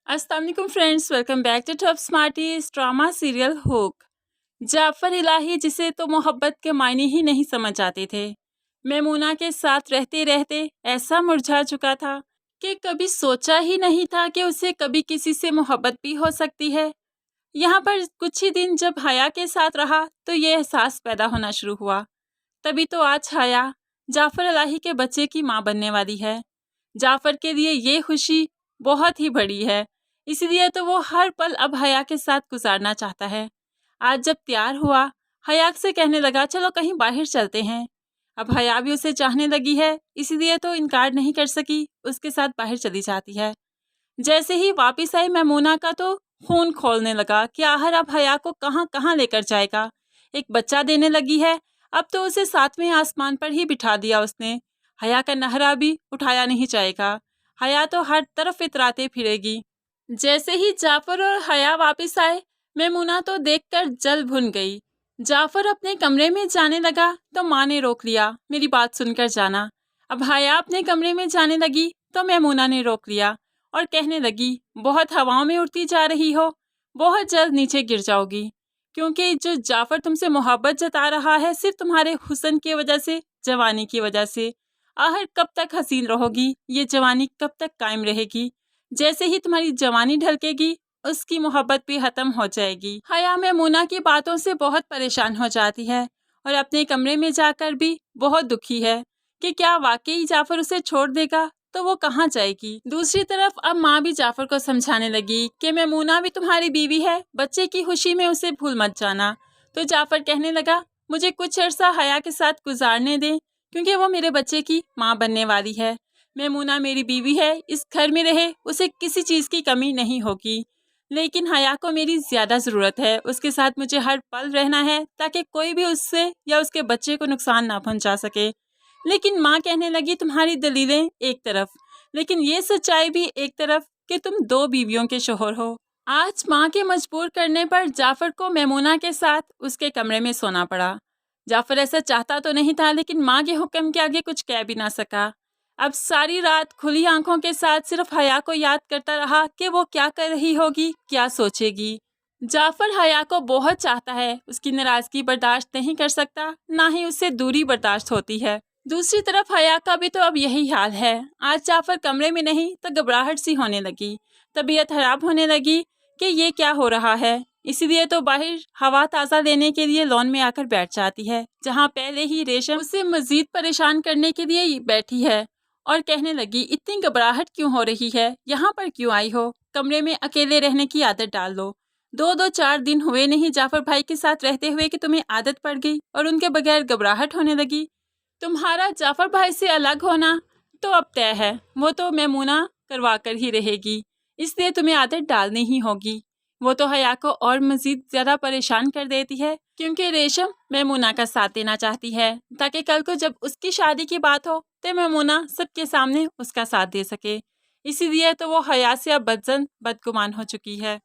अस्सलाम वालेकुम friends, welcome back to top smarties drama serial hook. Jafar Ilahi जिसे तो मोहब्बत के मायने ही नहीं समझ आते थे, मैमूना के साथ रहते रहते ऐसा मुरझा चुका था कि कभी सोचा ही नहीं था कि उसे कभी किसी से मोहब्बत भी हो सकती है। यहाँ पर कुछ ही दिन जब हया के साथ रहा तो ये एहसास पैदा होना शुरू हुआ। तभी तो आज हया जाफर इलाही के बच्चे की माँ बनने वाली है। जाफर के लिए ये खुशी बहुत ही बड़ी है, इसलिए तो वो हर पल अब हया के साथ गुजारना चाहता है। आज जब तैयार हुआ, हया से कहने लगा चलो कहीं बाहर चलते हैं। अब हया भी उसे चाहने लगी है, इसलिए तो इनकार नहीं कर सकी, उसके साथ बाहर चली जाती है। जैसे ही वापस आई मैमूना का तो खून खोलने लगा कि आखिर अब हया को कहाँ कहाँ लेकर जाएगा। एक बच्चा देने लगी है, अब तो उसे सातवें आसमान पर ही बिठा दिया उसने। हया का नहरा भी उठाया नहीं जाएगा, हया तो हर तरफ इतराते फिरेगी। जैसे ही जाफर और हया वापस आए, मैमूना तो देखकर जल भुन गई। जाफर अपने कमरे में जाने लगा तो माँ ने रोक लिया, मेरी बात सुनकर जाना। अब हया अपने कमरे में जाने लगी तो मैमूना ने रोक लिया और कहने लगी बहुत हवाओं में उड़ती जा रही हो, बहुत जल्द नीचे गिर जाओगी, क्योंकि जो जाफर तुमसे मोहब्बत जता रहा है सिर्फ तुम्हारे हुस्न की वजह से, जवानी की वजह से। आखिर कब तक हसीन रहोगी, ये जवानी कब तक कायम रहेगी? जैसे ही तुम्हारी जवानी ढलकेगी उसकी मोहब्बत भी खत्म हो जाएगी। हया मैमूना की बातों से बहुत परेशान हो जाती है और अपने कमरे में जाकर भी बहुत दुखी है कि क्या वाकई जाफर उसे छोड़ देगा तो वो कहाँ जाएगी। दूसरी तरफ अब माँ भी जाफर को समझाने लगी कि मैमूना भी तुम्हारी बीवी है, बच्चे की खुशी में उसे भूल मत जाना। तो जाफर कहने लगा मुझे कुछ अर्सा हया के साथ गुजारने दें, क्योंकि वो मेरे बच्चे की माँ बनने वाली है। मैमूना मेरी बीवी है, इस घर में रहे उसे किसी चीज़ की कमी नहीं होगी, लेकिन हया को मेरी ज़्यादा ज़रूरत है, उसके साथ मुझे हर पल रहना है ताकि कोई भी उससे या उसके बच्चे को नुकसान ना पहुंचा सके। लेकिन माँ कहने लगी तुम्हारी दलीलें एक तरफ, लेकिन ये सच्चाई भी एक तरफ कि तुम दो बीवियों के शोहर हो। आज माँ के मजबूर करने पर जाफर को मैमूना के साथ उसके कमरे में सोना पड़ा। जाफर ऐसा चाहता तो नहीं था, लेकिन माँ के हुक्म के आगे कुछ कह भी ना सका। अब सारी रात खुली आंखों के साथ सिर्फ हया को याद करता रहा कि वो क्या कर रही होगी, क्या सोचेगी। जाफर हया को बहुत चाहता है, उसकी नाराजगी बर्दाश्त नहीं कर सकता, ना ही उससे दूरी बर्दाश्त होती है। दूसरी तरफ हया का भी तो अब यही हाल है। आज जाफर कमरे में नहीं तो घबराहट सी होने लगी, तबीयत खराब होने लगी कि ये क्या हो रहा है। इसीलिए तो बाहर हवा ताज़ा लेने के लिए लॉन में आकर बैठ जाती है, जहाँ पहले ही रेशम उसे मजीद परेशान करने के लिए बैठी है, और कहने लगी इतनी घबराहट क्यों हो रही है, यहाँ पर क्यों आई हो? कमरे में अकेले रहने की आदत डाल लो। 2-4 दिन हुए नहीं जाफर भाई के साथ रहते हुए कि तुम्हें आदत पड़ गई और उनके बगैर घबराहट होने लगी। तुम्हारा जाफर भाई से अलग होना तो अब तय है, वो तो मैमूना करवा कर ही रहेगी, इसलिए तुम्हें आदत डालनी ही होगी। वो तो हया को और मजीद ज़्यादा परेशान कर देती है, क्योंकि रेशम मैमूना का साथ देना चाहती है ताकि कल को जब उसकी शादी की बात हो तो मैमूना सबके सामने उसका साथ दे सके। इसीलिए तो वो हया से अब बदगुमान हो चुकी है।